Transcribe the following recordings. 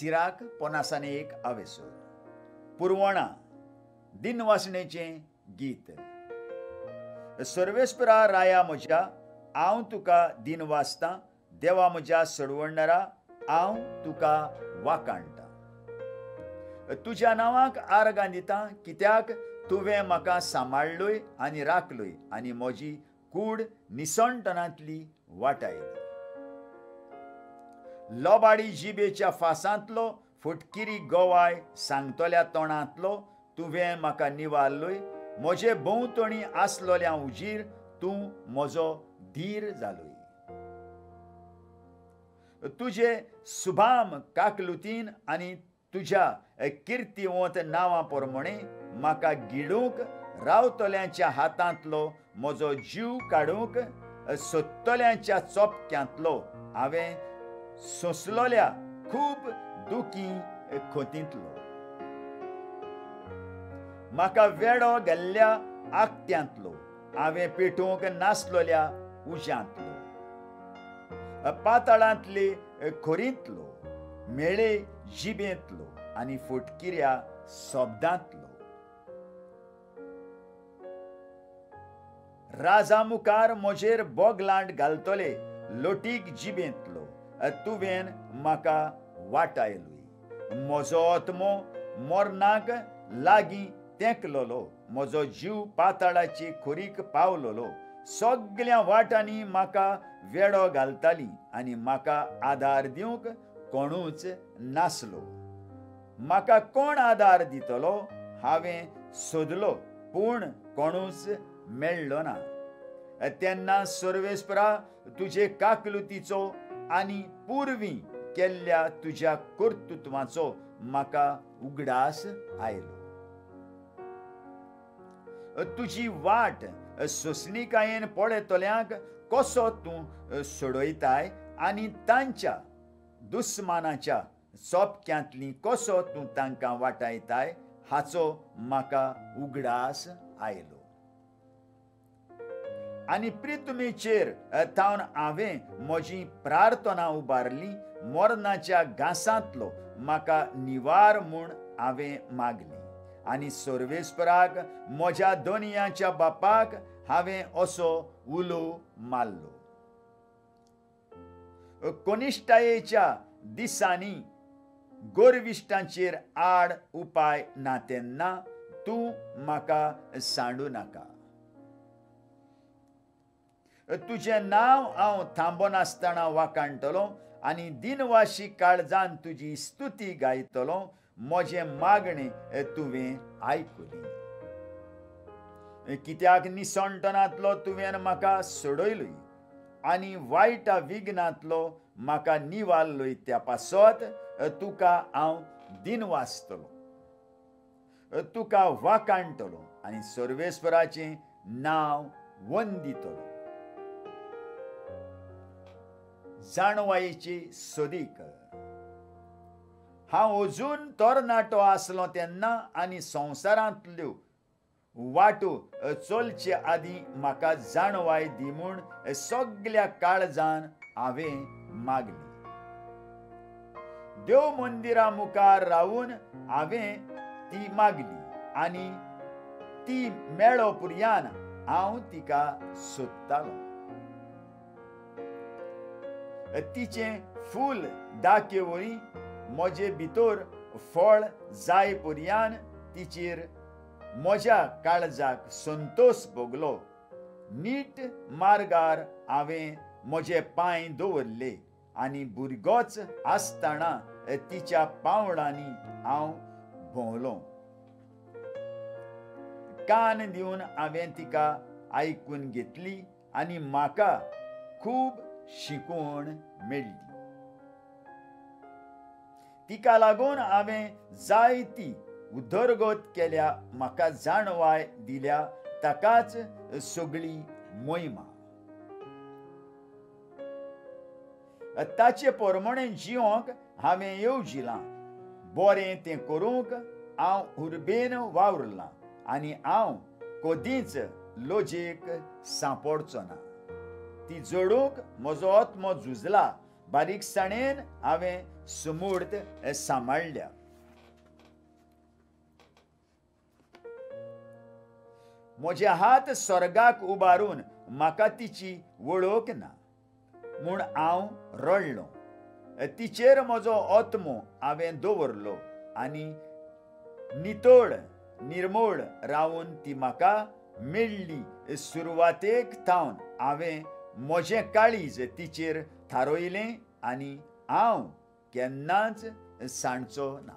Sirach 51 आवेसो पुरवणा दिनवासणेचें गीत सर्वेस्परा राया म्हज्या हांव तुका दिन वाचतां देवा म्हज्या सडवणरा हांव तुका वाकाणटां तुज्या नांवाक आर्गां दितां कित्याक तुवें म्हाका सांबाळलोय आनी राखलोय आनी म्हजी कूड निसणटणांतली वाटायली लोबाडी जिबेच्या फासांतलो फुटकिरी गोवाय सांगतोल्या तोंडांतलो तुवें म्हाका निवारलोय म्हजे भोंवतणी आसलोल्या उजीर तूं म्हजो धीर जालोय तुजे सुभाम काकलुतीन आनी तुज्या किर्तीवंत नांवां प्रमाणे म्हाका गिडूंक रावतल्यांच्या हातांतलो म्हजो जीव काडूंक सोदतल्यांच्या चोपक्यांतलो हांवें सोंसलोल्या खूब दुखी खोतींतलो म्हाका वेडो गेल्ल्या आकट्यांतलो हांवें पेटोवंक नासलोल्या उज्यांतलो पाताळांतले खोरींतलो मेळे जिबेंतलो आनी फुटकिऱ्या शब्दांतलो राजा मुखार म्हजेर बोगलांट घालतले लोटीक जिबेंतलो तुवें म्हाका वाटायलोय म्हजो आत्मो मोरनाक लागीं तेंकलोलो म्हजो जीव पाताळाची खोरीक पावलोलो सगळ्या वाटांनी म्हाका वेडो घालताली आनी म्हाका आदार दिवंक कोणूच नासलो म्हाका कोण आदार दितलो हांवें सोदलो पूण कोणूच मेळ्ळो ना तेन्ना सर्वेस्परा तुजे काकलुतीचो आनी पुर्वीं केल्ल्या तुज्या कर्तुत्वाचो म्हाका उगडास आयलो तुजी वाट सोंसणीकायेन पळयतल्यांक कसो तूं सोडयताय आनी तांच्या दुस्मानाच्या चोपक्यांतली कसो तूं तांकां वाटायताय हाचो म्हाका उगडास आयलो आनी प्रितमेचेर थावन हांवें म्हजी प्रार्थना उबारली मोरनाच्या घासांतलो म्हाका निवार म्हूण हांवें मागली आनी सर्वेस्पराक म्हज्या दोनयाच्या बापाक हांवें असो उलो मारलो कोनिश्टायेच्या दिसांनी गोरविश्टांचेर आड उपाय ना तेन्ना तूं म्हाका सांडू नाका तुजें नांव हांव थांबनासतना वाकाणटलों आनी दिनवाशी काळजान तुजी स्तुती गायतलों म्हजें मागणें तुवें आयकली कित्याक निसणटणांतलो तुवें म्हाका सोडयलोय आनी वायटा विघ्नांतलो म्हाका निवारलोय त्या पासत तुका हांव दिन वाचतलों तुका वाकाणटलों आनी सर्वेस्पराचें नांव वंदितलों जाणवायेची सोदीक हांव अजून तरणाटो आसलो तेन्ना आनी संवसारांतल्यो वाटो चलचे आदीं म्हाका जाणवाय दी म्हूण सगळ्या काळजान हांवें मागली देव मंदिरा मुखार रावून हांवें ती मागली आनी ती मेळो पर्यान हांव तिका सोदतालों तिचें फूल दाखयवरी म्हजे भितर फळ जाय पर्यान तिचेर म्हज्या काळजाक संतोष भोगलो नीट मार्गार हांवें म्हजे पांय दवरले आनी भुरगोच आसतना तिच्या पावलांनी हांव भोंवलों कान दिवन हांवें तिका आयकून घेतली आनी म्हाका खूब शिकवण मेळ्ळी तिका लागून हांवें जायती उदरगत केल्या म्हाका जाणवाय दिल्या ताकाच सगळी मोहिमा ताचे प्रमाणें जिवंक हांवें येवजिलां बरें तें करूंक हांव उर्बेन वावुरलां आनी हांव कदींच लोजेक सांपडचो ना ती जोडूंक म्हजो आत्मो झुजला बारीकसाणेन हांवें सुमूर्त सांबाळल्या. म्हजे हात स्वर्गाक उबारून म्हाका तिची वळख ना म्हूण हांव रडलों. तिचेर म्हजो आत्मो हांवें दवरलो आनी नितळ निर्मळ रावन ती म्हाका मेळ्ळी. सुरवातेक थावन हांवें म्हजें काळीज तिचेर थारोयलें आनी हांव केन्नाच सांडचो ना.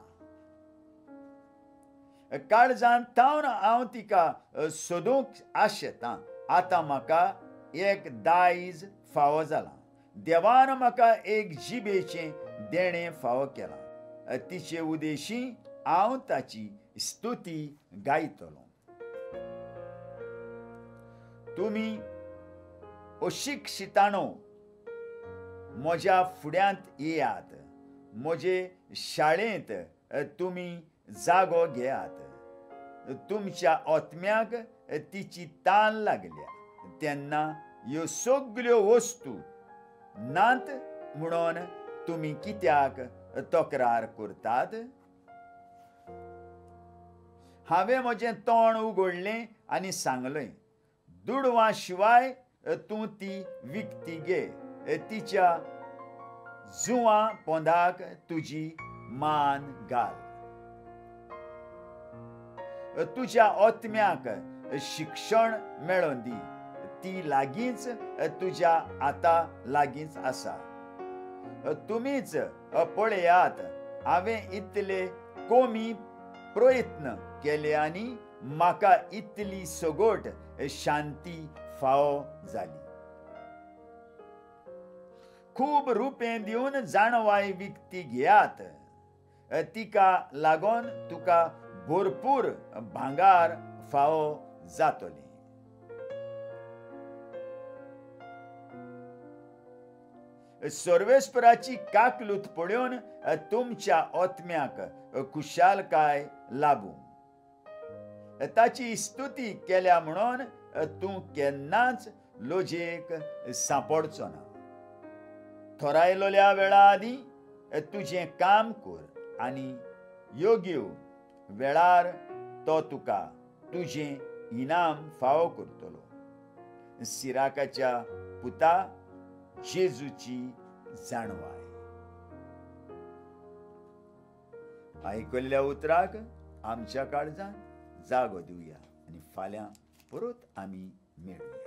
काळजांत थावन हांव तिका सोदूंक आशेतां. आतां म्हाका एक दायज फावो जालां. देवान म्हाका एक जिबेचें देणें फावो केलां. तिचे उदेशी हांव ताची स्तुती गायतलों. तुमी अशिक्षितांनो म्हज्या फुड्यांत येयात. म्हजे शाळेंत तुमी जागो घेयात. तुमच्या आत्म्याक तिची तान लागल्या तेन्ना ह्यो सगल्यो वस्तू नात म्हणून तुमी कित्याक तक्रार करतात? हांवें म्हजें तोंड उगडलें आनी सांगलें, दुडवां शिवाय तूं ती विकती घे. तिच्या जुवां पोंदाक तुजी मान घाल. तुज्या आत्म्याक शिक्षण मेळोवन दी. ती लागींच तुज्या हाता लागींच आसा. तुमीच पळयात, हांवें इतले कोमी प्रयत्न केले आनी म्हाका इतली सगोट शांती फावो जाली. खूब रुपें दिवन जाणवाय विकती घेयात. तिका लागून तुका भरपूर भांगार फावो जातली. सर्वेस्पराची काकलूत पळोवन तुमच्या आत्म्याक खुशालकाय लाभूं. ताची स्तुती केल्या म्हणून तूं केन्नाच लोजेक सांपडचो ना. थरायलोल्या वेळा आदीं तुजें काम कर आनी योग्य वेळार तो तुका तुजें इनाम फावो करतलो. सिराकाच्या पुता जेजूची जाणवाय. आयकल्ल्या उतराक आमच्या काळजांत जागो दिवया आनी फाल्यां परत आमी मेळुया.